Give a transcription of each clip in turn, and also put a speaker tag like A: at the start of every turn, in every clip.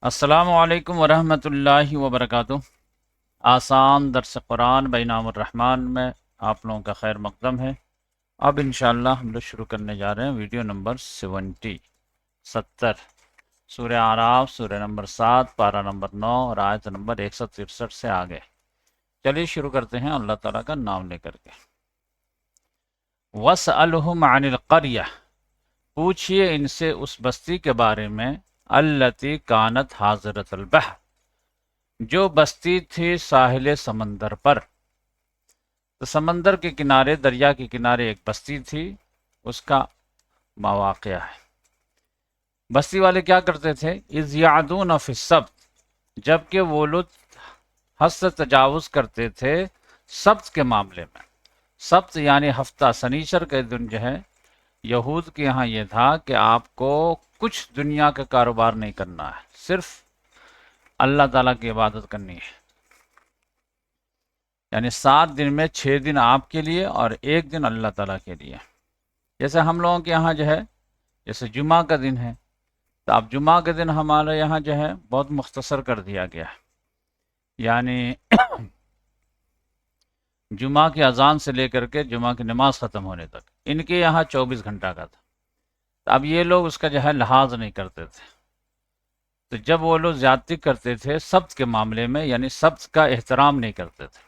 A: السلام علیکم ورحمۃ اللہ وبرکاتہ۔ آسان درس قرآن بینام الرحمن میں آپ لوگوں کا خیر مقدم ہے۔ اب انشاءاللہ ہم لوگ شروع کرنے جا رہے ہیں ویڈیو نمبر 70 سورہ اعراف، سورہ نمبر 7، پارہ نمبر 9 اور آیت نمبر 163 سے آگے۔ چلیے شروع کرتے ہیں اللہ تعالیٰ کا نام لے کر کے۔ وَاسْأَلْهُمْ عَنِ الْقَرْيَةِ، پوچھئے ان سے اس بستی کے بارے میں، التی کانت حاضرۃ البحر، جو بستی تھی ساحل سمندر پر۔ تو سمندر کے کنارے، دریا کے کنارے ایک بستی تھی، اس کا مواقع ہے۔ بستی والے کیا کرتے تھے؟ اذ یعدون فی السبت، جبکہ وہ لوگ حد سے تجاوز کرتے تھے سبت کے معاملے میں۔ سبت یعنی ہفتہ، سنیچر کے دن جو ہے، یہود کے یہاں یہ تھا کہ آپ کو کچھ دنیا کا کاروبار نہیں کرنا ہے، صرف اللہ تعالیٰ کی عبادت کرنی ہے۔ یعنی 7 دن میں 6 دن آپ کے لیے اور 1 دن اللہ تعالیٰ کے لیے۔ جیسے ہم لوگوں کے یہاں جو ہے، جیسے جمعہ کا دن ہے، تو اب جمعہ کے دن ہمارے یہاں جو ہے بہت مختصر کر دیا گیا ہے۔ یعنی جمعہ کی اذان سے لے کر کے جمعہ کی نماز ختم ہونے تک، ان کے یہاں 24 گھنٹہ کا تھا۔ تو اب یہ لوگ اس کا جو ہے لحاظ نہیں کرتے تھے، تو جب وہ لوگ زیادتی کرتے تھے سبت کے معاملے میں، یعنی سبت کا احترام نہیں کرتے تھے۔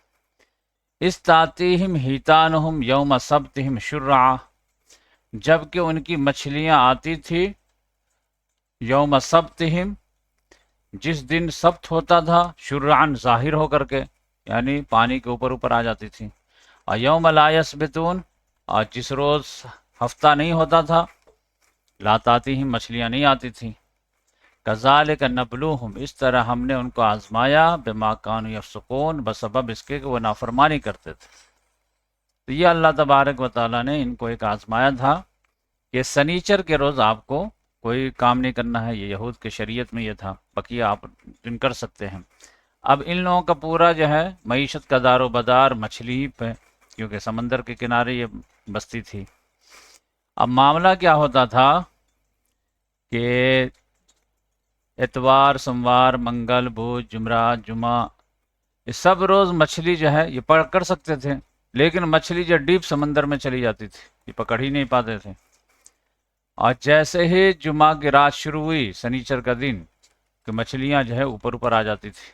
A: استاتیہم ہیتانہم یوم سبتہم شرعا، جبکہ ان کی مچھلیاں آتی تھی یوم سبتہم، جس دن سبت ہوتا تھا، شرعن ظاہر ہو کر کے، یعنی پانی کے اوپر آ جاتی تھی، اور یوم لا یسبتون، اور جس روز ہفتہ نہیں ہوتا تھا، لا تاتیہم، مچھلیاں نہیں آتی تھیں۔ کذالک نبلوہم، اس طرح ہم نے ان کو آزمایا، بما کانوا یفسقون، بسبب اس کے کہ وہ نافرمانی کرتے تھے۔ تو یہ اللہ تبارک و تعالیٰ نے ان کو ایک آزمایا تھا کہ سنیچر کے روز آپ کو کوئی کام نہیں کرنا ہے، یہ یہود کے شریعت میں یہ تھا، بقیہ آپ دن کر سکتے ہیں۔ اب ان لوگوں کا پورا جو ہے معیشت کا دار و بدار مچھلی ہی پہ، کیونکہ سمندر کے کنارے یہ بستی تھی۔ اب معاملہ کیا ہوتا تھا کہ اتوار، سوموار، منگل، بدھ، جمعرات، جمعہ، یہ سب روز مچھلی جو ہے یہ پکڑ سکتے تھے، لیکن مچھلی جو ڈیپ سمندر میں چلی جاتی تھی، یہ پکڑ ہی نہیں پاتے تھے۔ اور جیسے ہی جمعہ کی رات شروع ہوئی، سنیچر کا دن، کہ مچھلیاں جو ہے اوپر آ جاتی تھی۔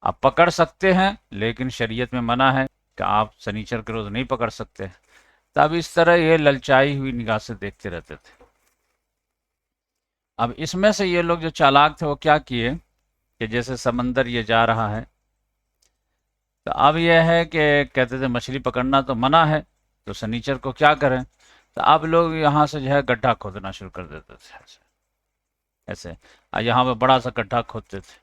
A: آپ پکڑ سکتے ہیں لیکن شریعت میں منع ہے کہ آپ سنیچر کے روز نہیں پکڑ سکتے۔ تب اس طرح یہ للچائی ہوئی نگاہ سے دیکھتے رہتے تھے۔ اب اس میں سے یہ لوگ جو چالاک تھے وہ کیا کیے کہ جیسے سمندر یہ جا رہا ہے، تو اب یہ ہے کہ کہتے تھے مچھلی پکڑنا تو منع ہے، تو سنیچر کو کیا کریں؟ تو اب لوگ یہاں سے جو ہے گڈھا کھودنا شروع کر دیتے تھے، ایسے یہاں پہ بڑا سا گڈھا کھودتے تھے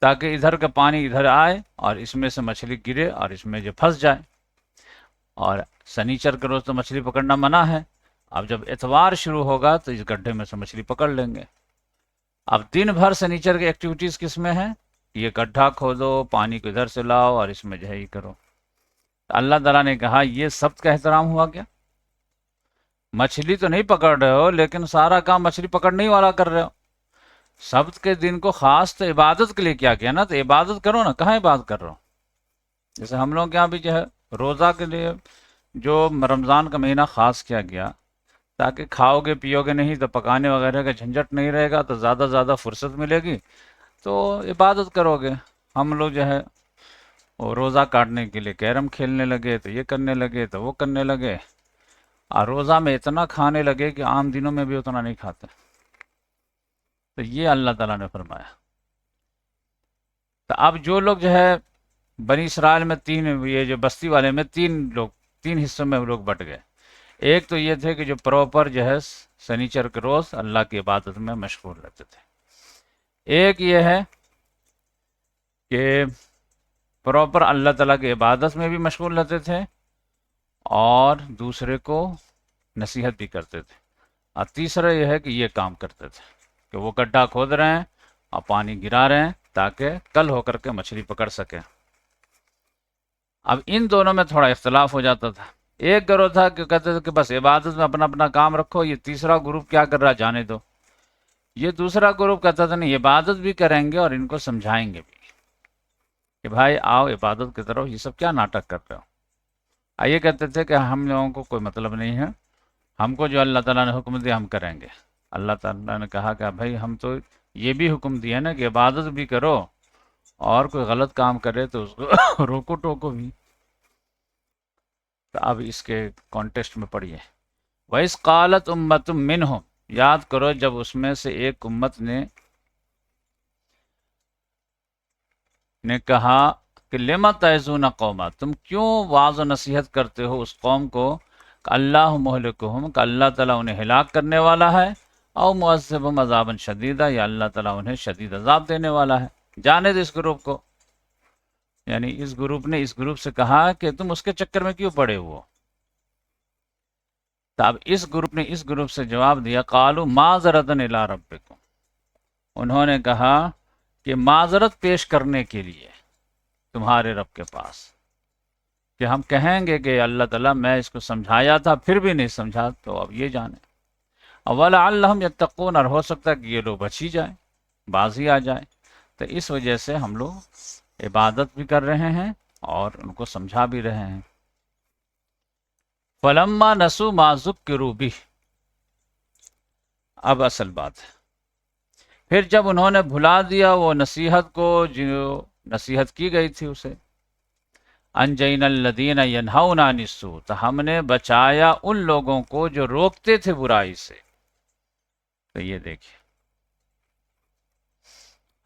A: تاکہ ادھر کا پانی ادھر آئے اور اس میں سے مچھلی گرے اور اس میں جو پھنس جائے۔ اور سنیچر کے روز تو مچھلی پکڑنا منع ہے، اب جب اتوار شروع ہوگا تو اس گڈھے میں سے مچھلی پکڑ لیں گے۔ اب دن بھر سنیچر کی ایکٹیویٹیز کس میں ہیں؟ یہ گڈھا کھودو، پانی کو ادھر سے لاؤ اور اس میں جو ہے یہ کرو۔ اللہ تعالیٰ نے کہا یہ سبت کا احترام ہوا کیا؟ مچھلی تو نہیں پکڑ رہے ہو لیکن سارا کام مچھلی پکڑنے ہی والا کر رہے ہو۔ سبت کے دن کو خاص تو عبادت کے لیے کیا کیا نا، تو عبادت کرو نا، کہاں عبادت کر رہا ہو؟ جیسے ہم لوگ کے یہاں بھی جو ہے روزہ کے لیے جو رمضان کا مہینہ خاص کیا گیا تاکہ کھاؤ گے پیو گے نہیں تو پکانے وغیرہ کا جھنجٹ نہیں رہے گا، تو زیادہ سے زیادہ فرصت ملے گی تو عبادت کرو گے۔ ہم لوگ جو ہے وہ روزہ کاٹنے کے لیے کیرم کھیلنے لگے، تو یہ کرنے لگے تو وہ کرنے لگے، اور روزہ میں اتنا کھانے لگے کہ عام دنوں میں بھی اتنا نہیں کھاتے۔ تو یہ اللہ تعالیٰ نے فرمایا۔ تو اب جو لوگ جو ہے بنی اسرائیل میں یہ جو بستی والے میں تین حصوں میں لوگ بٹ گئے۔ ایک تو یہ تھے کہ جو پراپر جو ہے سنیچر کے روز اللہ کی عبادت میں مشغول رہتے تھے۔ ایک یہ ہے کہ پراپر اللہ تعالیٰ کی عبادت میں بھی مشغول رہتے تھے اور دوسرے کو نصیحت بھی کرتے تھے، اور تیسرا یہ ہے کہ یہ کام کرتے تھے کہ وہ گڈھا کھود رہے ہیں اور پانی گرا رہے ہیں تاکہ کل ہو کر کے مچھلی پکڑ سکیں۔ اب ان دونوں میں تھوڑا اختلاف ہو جاتا تھا۔ ایک گروہ تھا کہ کہتے تھے کہ بس عبادت میں اپنا اپنا کام رکھو، یہ تیسرا گروپ کیا کر رہا جانے دو، یہ دوسرا گروپ کہتا تھا نہیں عبادت بھی کریں گے اور ان کو سمجھائیں گے بھی کہ بھائی آؤ عبادت کی طرف، یہ سب کیا ناٹک کر رہے ہو۔ یہ کہتے تھے کہ ہم لوگوں کو کوئی مطلب نہیں ہے، ہم کو جو اللہ تعالیٰ نے حکم دیا ہم کریں گے۔ اللہ تعالیٰ نے کہا کہ بھائی ہم تو یہ بھی حکم دیا نا کہ عبادت بھی کرو، اور کوئی غلط کام کرے تو اس کو روکو ٹوکو بھی۔ تو اب اس کے کانٹیکسٹ میں پڑھیے، وَإِذْ قَالَتْ أُمَّةٌ مِّنْهُمْ، یاد کرو جب اس میں سے ایک امت نے کہا کہ لِمَ تَعِظُونَ قَوْمًا، تم کیوں واعظ و نصیحت کرتے ہو اس قوم کو کہ اللہ مہلکہم، کہ اللہ تعالیٰ انہیں ہلاک کرنے والا ہے، او معذبہم عذابا شدیدا، یا اللہ تعالیٰ انہیں شدید عذاب دینے والا ہے۔ جانے دے اس گروپ کو، یعنی اس گروپ نے اس گروپ سے کہا کہ تم اس کے چکر میں کیوں پڑے ہو۔ تو اب اس گروپ نے اس گروپ سے جواب دیا، قالوا معذرۃ الی ربکم، انہوں نے کہا کہ معذرت پیش کرنے کے لیے تمہارے رب کے پاس، کہ ہم کہیں گے کہ اللہ تعالیٰ میں اس کو سمجھایا تھا پھر بھی نہیں سمجھا، تو اب یہ جانیں وَلَعَلَّهُمْ يَتَّقُونَ، اور ہو سکتا ہے کہ یہ لوگ بچ ہی جائیں، بازی آ جائے۔ تو اس وجہ سے ہم لوگ عبادت بھی کر رہے ہیں اور ان کو سمجھا بھی رہے ہیں۔ فَلَمَّا نَسُوا مَا ذُكِّرُوا بِهِ، اب اصل بات ہے، پھر جب انہوں نے بھلا دیا وہ نصیحت کو جو نصیحت کی گئی تھی اسے، انجینا الذین ینہون عن السوء، تو ہم نے بچایا ان لوگوں کو جو روکتے تھے برائی سے۔ تو یہ دیکھیں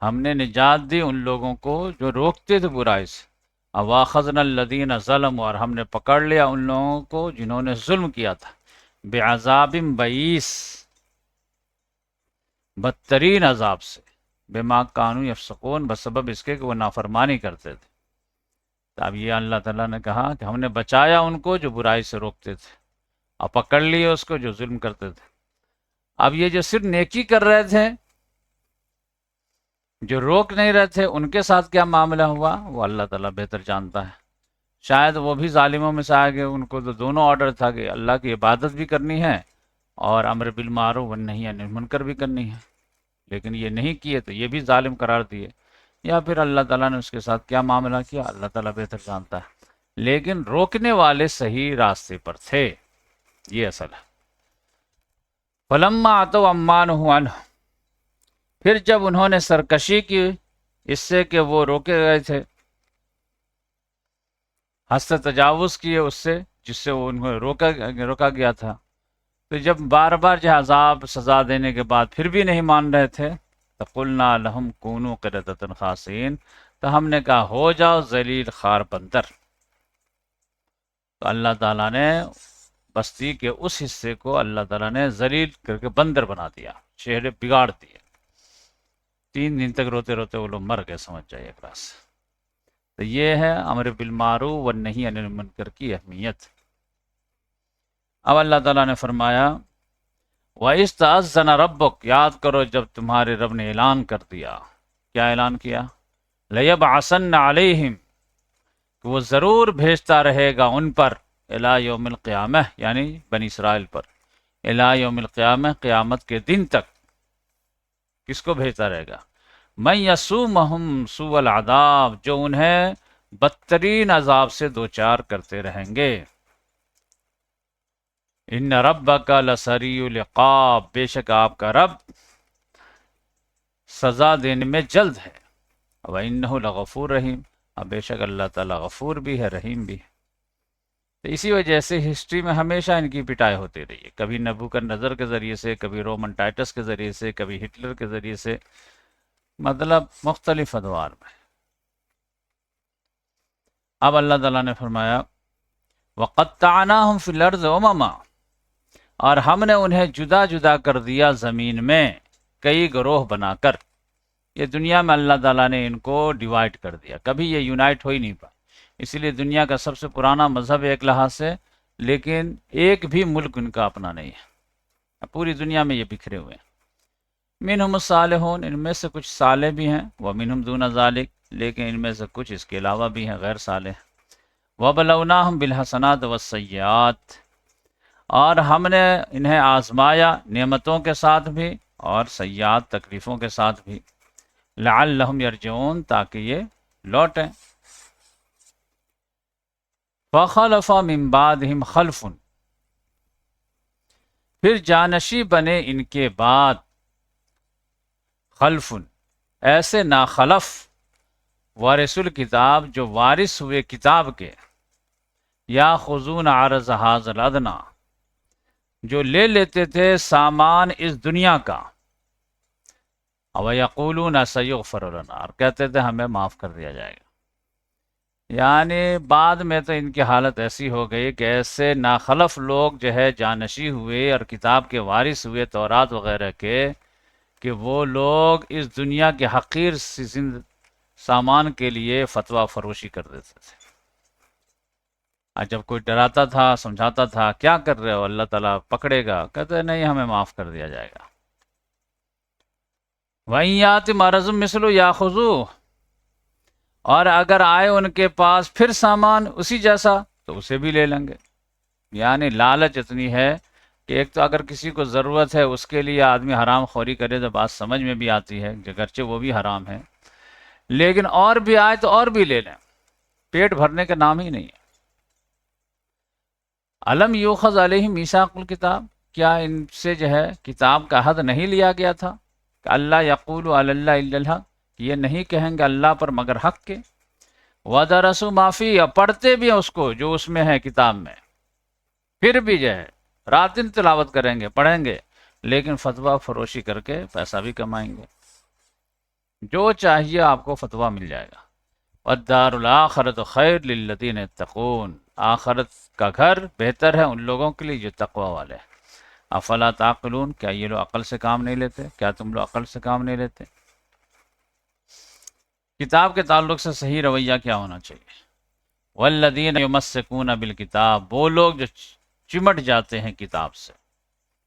A: ہم نے نجات دی ان لوگوں کو جو روکتے تھے برائی سے، اواخذنا الذین ظلموا، اور ہم نے پکڑ لیا ان لوگوں کو جنہوں نے ظلم کیا تھا، بعذاب بئیس، بدترین عذاب سے، بما کانوا یفسقون، بسبب اس کے کہ وہ نافرمانی کرتے تھے۔ تو اب یہ اللہ تعالیٰ نے کہا کہ ہم نے بچایا ان کو جو برائی سے روکتے تھے، اور پکڑ لیے اس کو جو ظلم کرتے تھے۔ اب یہ جو صرف نیکی کر رہے تھے، جو روک نہیں رہے تھے، ان کے ساتھ کیا معاملہ ہوا وہ اللہ تعالیٰ بہتر جانتا ہے۔ شاید وہ بھی ظالموں میں سے آ گئے، ان کو تو دونوں آرڈر تھا کہ اللہ کی عبادت بھی کرنی ہے اور امر بالمعروف والنہی عن المنکر بھی کرنی ہے، لیکن یہ نہیں کیے تو یہ بھی ظالم قرار دیے، یا پھر اللہ تعالیٰ نے اس کے ساتھ کیا معاملہ کیا اللہ تعالیٰ بہتر جانتا ہے، لیکن روکنے والے صحیح راستے پر تھے، یہ اصل ہے۔ فَلَمَّا عَتَوْا عَمَّا نُهُوا عَنْهُ، پھر جب انہوں نے سرکشی کی اس سے کہ وہ روکے گئے تھے، حد سے تجاوز کیے اس سے جس سے وہ انہیں روکا گیا تھا، تو جب بار بار جو عذاب سزا دینے کے بعد پھر بھی نہیں مان رہے تھے، فَقُلْنَا لَهُمْ كُونُوا قِرَدَةً خَاسِئِينَ، تو ہم نے کہا ہو جاؤ ذلیل خوار بندر۔ تو اللہ تعالیٰ نے بستی کے اس حصے کو اللہ تعالیٰ نے ذلیل کر کے بندر بنا دیا، چہرے بگاڑ دیے، 3 دن تک روتے روتے وہ لوگ مر گئے، سمجھ جائیے ایک راس۔ تو یہ ہے امر بالمعروف والنہی عن المنکر کی اہمیت۔ اب اللہ تعالیٰ نے فرمایا وَإِذْ تَأَذَّنَ رَبُّكَ، یاد کرو جب تمہارے رب نے اعلان کر دیا، کیا اعلان کیا؟ لَيَبْعَثَنَّ عَلَيْهِمْ، کہ وہ ضرور بھیجتا رہے گا ان پر، الی یوم القیامہ، یعنی بنی اسرائیل پر، الی یوم القیامہ، قیامت کے دن تک۔ کس کو بھیجتا رہے گا؟ من یسومہم سوء العذاب، جو انہیں بدترین عذاب سے دوچار کرتے رہیں گے۔ ان ربک لسریع العقاب، بے شک آپ کا رب سزا دینے میں جلد ہے، وانہ لغفور رحیم، اور بے شک اللہ تعالیٰ غفور بھی ہے رحیم بھی ہے۔ تو اسی وجہ سے ہسٹری میں ہمیشہ ان کی پٹائی ہوتی رہی ہے، کبھی نبوکدنضر کے ذریعے سے، کبھی رومن ٹائٹس کے ذریعے سے، کبھی ہٹلر کے ذریعے سے، مطلب مختلف ادوار میں۔ اب اللہ تعالیٰ نے فرمایا وَقَطَّعْنَاهُمْ فِي الْأَرْضِ أُمَمًا، اور ہم نے انہیں جدا جدا کر دیا زمین میں کئی گروہ بنا کر۔ یہ دنیا میں اللہ تعالیٰ نے ان کو ڈیوائیڈ کر دیا، کبھی یہ یونائٹ ہو ہی نہیں پا، اسی لیے دنیا کا سب سے پرانا مذہب ایک لحاظ سے، لیکن ایک بھی ملک ان کا اپنا نہیں ہے، پوری دنیا میں یہ بکھرے ہوئے ہیں۔ منہم الصالحون، ان میں سے کچھ صالح بھی ہیں، ومنہم دون ذالک، لیکن ان میں سے کچھ اس کے علاوہ بھی ہیں غیر صالح۔ وبلوناہم بالحسنات والسیئات، اور ہم نے انہیں آزمایا نعمتوں کے ساتھ بھی اور سیئات تکلیفوں کے ساتھ بھی، لعلہم یرجعون تاکہ یہ لوٹیں۔ فخلف من بعدہم خلف، پھر جانشی بنے ان کے بعد، خلف ایسے ناخلف، وارث الکتاب جو وارث ہوئے کتاب کے، یاخذون عرض ھذا الادنی جو لے لیتے تھے سامان اس دنیا کا، وَيَقُولُونَ سَيُغْفَرُ لَنَا، اور کہتے تھے ہمیں معاف کر دیا جائے گا۔ یعنی بعد میں تو ان کی حالت ایسی ہو گئی کہ ایسے ناخلف لوگ جو ہے جانشی ہوئے اور کتاب کے وارث ہوئے تورات وغیرہ کے، کہ وہ لوگ اس دنیا کے حقیر سامان کے لیے فتویٰ فروشی کر دیتے تھے۔ اور جب کوئی ڈراتا تھا، سمجھاتا تھا کیا کر رہے ہو، اللہ تعالیٰ پکڑے گا، کہتے نہیں ہمیں معاف کر دیا جائے گا۔ وَإِن يَأْتِ مَرَضٌ مِثْلُهُ يَأْخُذُوهُ، اور اگر آئے ان کے پاس پھر سامان اسی جیسا تو اسے بھی لے لیں گے۔ یعنی لالچ اتنی ہے کہ ایک تو اگر کسی کو ضرورت ہے اس کے لیے آدمی حرام خوری کرے تو بات سمجھ میں بھی آتی ہے، گرچہ وہ بھی حرام ہے، لیکن اور بھی آئے تو اور بھی لے لیں، پیٹ بھرنے کا نام ہی نہیں ہے۔ الم یؤخذ علیہم میثاق الکتاب، کیا ان سے جو ہے کتاب کا عہد نہیں لیا گیا تھا کہ اللہ یقول علی اللہ الا الحق، کہ یہ نہیں کہیں گے اللہ پر مگر حق کے، وَدَرَسُوا مَا فِيهِ، پڑھتے بھی ہیں اس کو جو اس میں ہے کتاب میں، پھر بھی جو ہے رات دن تلاوت کریں گے، پڑھیں گے، لیکن فتویٰ فروشی کر کے پیسہ بھی کمائیں گے، جو چاہیے آپ کو فتویٰ مل جائے گا۔ وَالدَّارُ الْآخِرَةُ خَيْرٌ لِلَّذِينَ يَتَّقُونَ، آخرت کا گھر بہتر ہے ان لوگوں کے لیے جو تقوی والے ہیں۔ افلا تعقلون، کیا یہ لوگ عقل سے کام نہیں لیتے؟ کیا تم لوگ عقل سے کام نہیں لیتے؟ کتاب کے تعلق سے صحیح رویہ کیا ہونا چاہیے؟ والذین یمسکون بالکتاب، وہ لوگ جو چمٹ جاتے ہیں کتاب سے،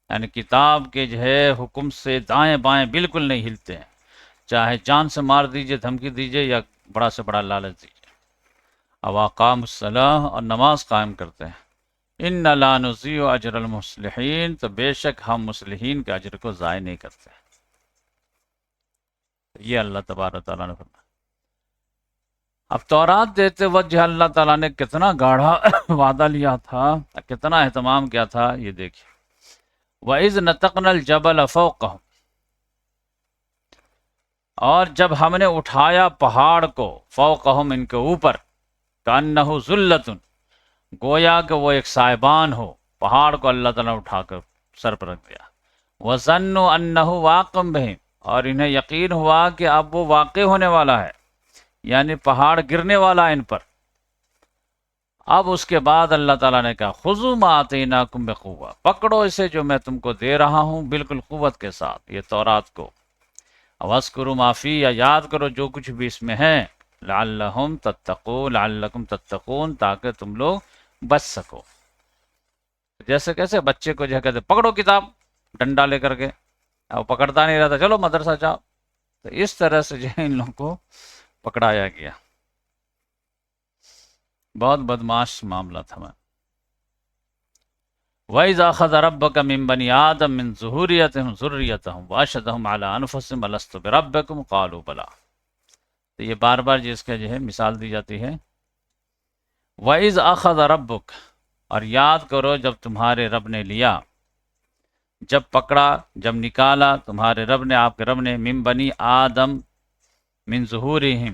A: یعنی کتاب کے جو ہے حکم سے دائیں بائیں بالکل نہیں ہلتے ہیں، چاہے جان سے مار دیجئے، دھمکی دیجئے، یا بڑا سے بڑا لالچ دیجئے۔ اواقام الصلاۃ، اور نماز قائم کرتے ہیں۔ ان لا نضیع اجر المصلحین، تو بے شک ہم مصلحین کے اجر کو ضائع نہیں کرتے۔ یہ اللہ تبارک تعالیٰ نے فرمایا۔ اب تورات دیتے وقت جو اللہ تعالیٰ نے کتنا گاڑھا وعدہ لیا تھا، کتنا اہتمام کیا تھا، یہ دیکھیے۔ وَإِذْ نَتَقْنَا الْجَبَلَ فَوْقَهُمْ، اور جب ہم نے اٹھایا پہاڑ کو، فوقہم ان کے اوپر، کأنہ ذلۃ، گویا کہ وہ ایک سائبان ہو، پہاڑ کو اللہ تعالیٰ نے اٹھا کر سر پر رکھ دیا۔ وَظَنُّوا أَنَّهُ وَاقِعٌ بِهِمْ، اور انہیں یقین ہوا کہ اب وہ واقع ہونے والا ہے، یعنی پہاڑ گرنے والا ان پر۔ اب اس کے بعد اللہ تعالیٰ نے کہا خُذُوا مَا آتَيْنَاكُمْ بِقُوَّةٍ، پکڑو اسے جو میں تم کو دے رہا ہوں بالکل قوت کے ساتھ، یہ تورات کو۔ وَاذْكُرُوا مَا فِيهِ، یا یاد کرو جو کچھ بھی اس میں ہے، لَعَلَّهُمْ تَتَّقُونَ، لَعَلَّكُمْ تَتَّقُونَ، تاکہ تم لوگ بچ سکو۔ جیسے کیسے بچے کو جو ہے کہتے پکڑو کتاب ڈنڈا لے کر کے، اب پکڑتا نہیں رہتا، چلو مدرسہ جاؤ، تو اس طرح سے جو ہے ان لوگوں کو پکڑایا گیا۔ بہت بدماش معاملہ تھا۔ وَإِذَا أَخَذَ رَبُّكَ مِن بَنِي آدَمَ مِن ظُهُورِيَّتِهِمْ ذُرِّيَّتَهُمْ وَأَشْهَدَهُمْ عَلَىٰ أَنفُسِهِمْ أَلَسْتُ بِرَبِّكُمْ قَالُوا بَلَىٰ، تو یہ بار بار جس کا جو ہے مثال دی جاتی ہے۔ وَإِذْ أَخَذَ رَبُّكَ، اور یاد کرو جب تمہارے رب نے لیا، جب پکڑا، جب نکالا تمہارے رب نے، آپ کے رب نے، من بنی آدم، من ظہورہم،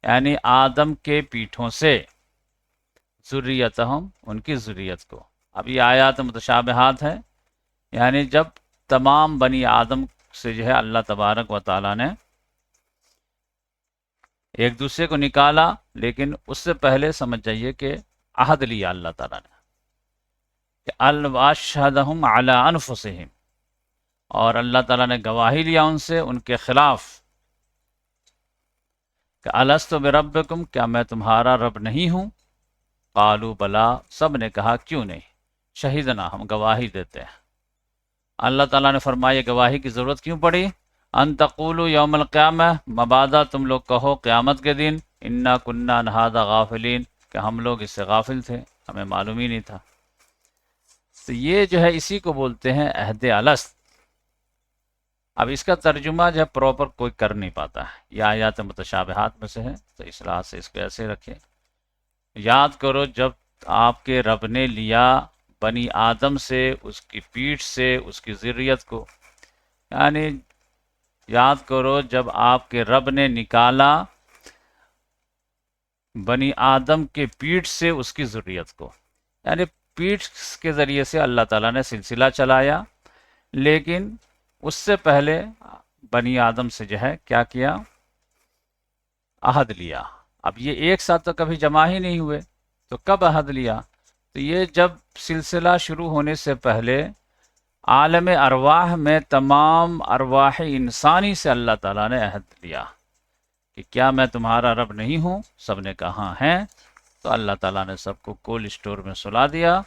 A: یعنی آدم کے پیٹھوں سے، ذریتہم، ان کی ذریت کو۔ اب یہ آیات متشابہات ہیں، یعنی جب تمام بنی آدم سے جو ہے اللہ تبارک و تعالیٰ نے ایک دوسرے کو نکالا، لیکن اس سے پہلے سمجھ جائیے کہ عہد لیا اللہ تعالیٰ نے کہ وَأَشْهَدَهُمْ عَلَىٰ أَنفُسِهِمْ، اور اللہ تعالیٰ نے گواہی لیا ان سے ان کے خلاف کہ أَلَسْتُ بِرَبِّكُمْ، کیا میں تمہارا رب نہیں ہوں؟ قالوا بلا، سب نے کہا کیوں نہیں، شہیدنا، ہم گواہی دیتے ہیں۔ اللہ تعالیٰ نے فرمایا گواہی کی ضرورت کیوں پڑی؟ ان تقولوا یوم القیامہ، مبادا تم لوگ کہو قیامت کے دن، انا کننا عن ھذا غافلین، کہ ہم لوگ اس سے غافل تھے، ہمیں معلوم ہی نہیں تھا۔ تو یہ جو ہے اسی کو بولتے ہیں عہد الست۔ اب اس کا ترجمہ جو ہے پراپر کوئی کر نہیں پاتا ہے، یہ آیات متشابہات میں سے ہے، تو اس لحاظ سے اس کو ایسے رکھیں۔ یاد کرو جب آپ کے رب نے لیا بنی آدم سے، اس کی پیٹھ سے، اس کی ذریت کو، یعنی یاد کرو جب آپ کے رب نے نکالا بنی آدم کے پیٹھ سے اس کی ذریت کو، یعنی پیٹھ کے ذریعے سے اللہ تعالیٰ نے سلسلہ چلایا، لیکن اس سے پہلے بنی آدم سے جو ہے کیا کیا؟ عہد لیا۔ اب یہ ایک ساتھ تو کبھی جمع ہی نہیں ہوئے، تو کب عہد لیا؟ تو یہ جب سلسلہ شروع ہونے سے پہلے عالم ارواح میں تمام ارواح انسانی سے اللہ تعالیٰ نے عہد لیا کہ کیا میں تمہارا رب نہیں ہوں؟ سب نے کہا ہیں، تو اللہ تعالیٰ نے سب کو کولڈ اسٹور میں سلا دیا،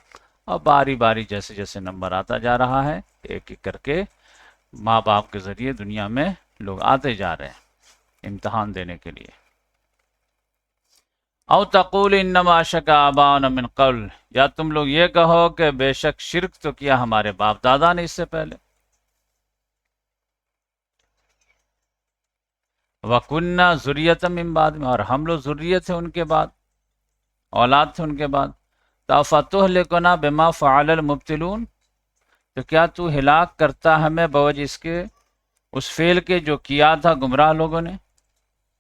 A: اور باری باری جیسے جیسے نمبر آتا جا رہا ہے ایک ایک کر کے ماں باپ کے ذریعے دنیا میں لوگ آتے جا رہے ہیں امتحان دینے کے لیے۔ او تقول انما اشرک آباؤنا من قبل، یا تم لوگ یہ کہو کہ بے شک شرک تو کیا ہمارے باپ دادا نے اس سے پہلے، وَكُنَّا ذُرِّيَّةً مِّن بَعْدِهِمْ، اور ہم لوگ ذریت تھے ان کے بعد، اولاد تھے ان کے بعد، تَفَتُهْلِكُنَا بِمَا فَعَلَ الْمُبْتِلُونَ، تو کیا تو ہلاک کرتا ہمیں بوجہ اس کے اس فعل کے جو کیا تھا گمراہ لوگوں نے،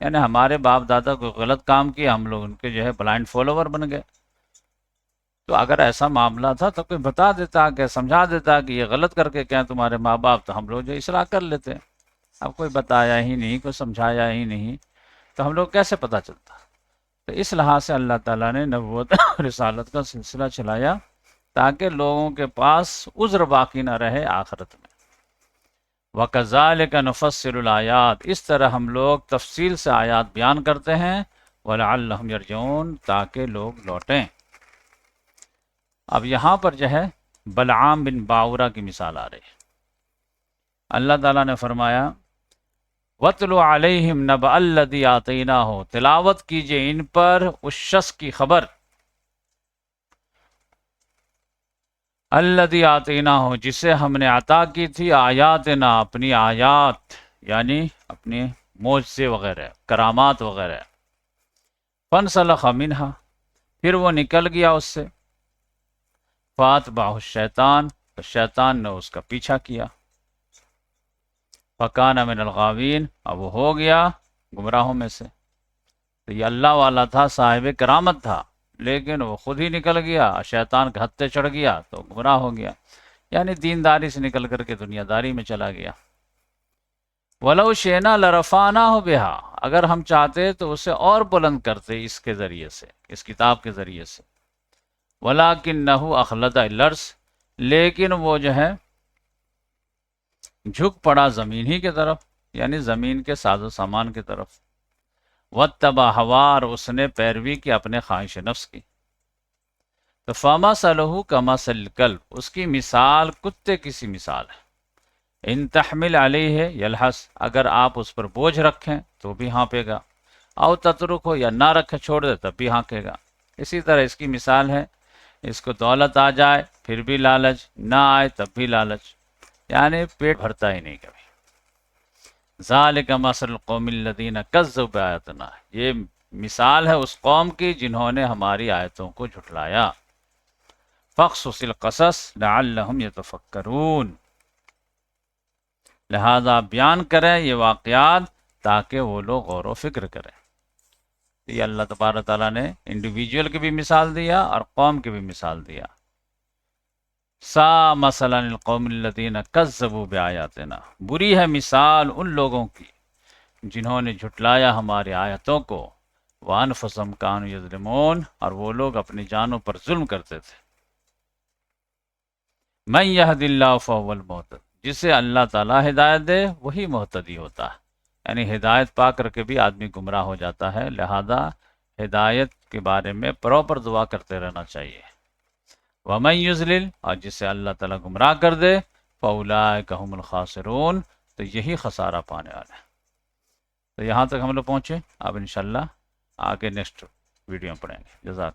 A: یعنی ہمارے باپ دادا کو غلط کام کیا، ہم لوگ ان کے جو ہے بلائنڈ فالوور بن گئے۔ تو اگر ایسا معاملہ تھا تو کوئی بتا دیتا کہ سمجھا دیتا کہ یہ غلط کر کے کیا تمہارے ماں باپ، تو ہم لوگ جو اصلاح کر لیتے۔ اب کوئی بتایا ہی نہیں، کوئی سمجھایا ہی نہیں، تو ہم لوگ کیسے پتہ چلتا؟ تو اس لحاظ سے اللہ تعالیٰ نے نبوت رسالت کا سلسلہ چلایا تاکہ لوگوں کے پاس عذر باقی نہ رہے آخرت میں۔ وَكَذَلِكَ نُفَصِّلُ الْآيَاتِ، اس طرح ہم لوگ تفصیل سے آیات بیان کرتے ہیں، وَلَعَلَّهُمْ يَرْجِعُونَ، تاکہ لوگ لوٹیں۔ اب یہاں پر جو ہے بلعام بن باورہ کی مثال آ رہی ہے۔ اللہ تعالیٰ نے فرمایا وَاتْلُ عَلَيْهِمْ نَبَأَ الَّذِي آتَيْنَاهُ، تلاوت کیجئے ان پر اس شخص کی خبر، الَّذِي آتَيْنَاهُ، جسے ہم نے عطا کی تھی آیاتنا، اپنی آیات، یعنی اپنے معجزے وغیرہ، کرامات وغیرہ، فَانْسَلَخَ مِنْهَا، پھر وہ نکل گیا اس سے، فَأَتْبَعَهُ الشَّيْطَانُ، تو شیطان نے اس کا پیچھا کیا، فَكَانَ مِنَ الْغَاوِينَ، اب وہ ہو گیا گمراہوں میں سے۔ تو یہ اللہ والا تھا، صاحب کرامت تھا، لیکن وہ خود ہی نکل گیا، شیطان کے ہتھے چڑھ گیا تو گمراہ ہو گیا، یعنی دینداری سے نکل کر کے دنیا داری میں چلا گیا۔ وَلَوْ شِئْنَا لَرَفَعْنَاهُ بِهَا، اگر ہم چاہتے تو اسے اور بلند کرتے اس کے ذریعے سے، اس کتاب کے ذریعے سے، وَلَكِنَّهُ أَخْلَدَ إِلَى الْأَرْضِ، لیکن وہ جو ہے جھک پڑا زمین ہی کی طرف، یعنی زمین کے ساز و سامان کی طرف، وَاتَّبَعَ هَوَاهُ، اور اس نے پیروی کی اپنے خواہش نفس کی۔ تو فَمَثَلُهُ كَمَثَلِ الْكَلْبِ، اس کی مثال کتے کی سی مثال ہے، ان تحمل علیہ یلحس، اگر آپ اس پر بوجھ رکھیں تو بھی ہانپے گا، او تترکو، یا نہ رکھیں چھوڑ دے تب بھی ہانکے گا۔ اسی طرح اس کی مثال ہے، اس کو دولت آ جائے پھر بھی لالچ، نہ آئے تب بھی لالچ، یعنی پیٹ بھرتا ہی نہیں کبھی۔ ذالک مثل القوم الذین کذبوا بآیاتنا، یہ مثال ہے اس قوم کی جنہوں نے ہماری آیتوں کو جھٹلایا۔ فاقصص القصص لعلہم یتفکرون، لہذا بیان کریں یہ واقعات تاکہ وہ لوگ غور و فکر کریں۔ یہ اللہ تبارک تعالیٰ نے انڈیویجول کی بھی مثال دیا اور قوم کی بھی مثال دیا۔ سا مثلا القوم الذین کذبوا بآیاتنا، بری ہے مثال ان لوگوں کی جنہوں نے جھٹلایا ہماری آیتوں کو، وانفسہم کانوا یظلمون، اور وہ لوگ اپنی جانوں پر ظلم کرتے تھے۔ من یہد اللہ فہو المہتد، جسے اللہ تعالیٰ ہدایت دے وہی مہتدی ہوتا ہے، یعنی ہدایت پا کر کے بھی آدمی گمراہ ہو جاتا ہے، لہذا ہدایت کے بارے میں پراپر دعا کرتے رہنا چاہیے۔ وَمَن يُضْلِلْ، اور جسے اللہ تعالیٰ گمراہ کر دے، فَأُولَٰئِکَ هُمُ الْخَاسِرُونَ، تو یہی خسارہ پانے والے ہیں۔ تو یہاں تک ہم لوگ پہنچے، اب انشاءاللہ آگے نیکسٹ ویڈیو میں پڑھیں گے۔ جزاک